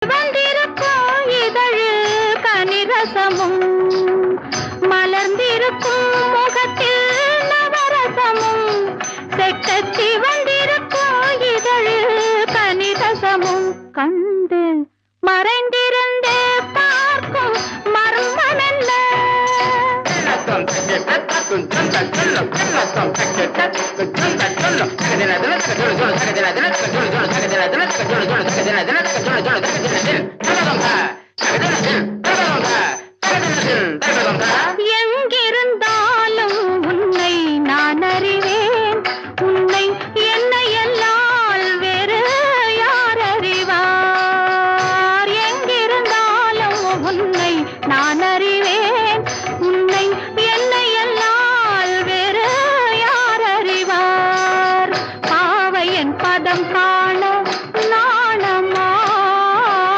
வந்திருக்கும் இதழில் கனிரசமும் மலர்ந்திருக்கும் முகத்தில் நவரசமும் செக்கச்சி வந்திருக்கும் இதழில் கனிரசமும் கண்டு மறைந்திருந்தே பார்க்கும் மர்மம் என்ன Come on,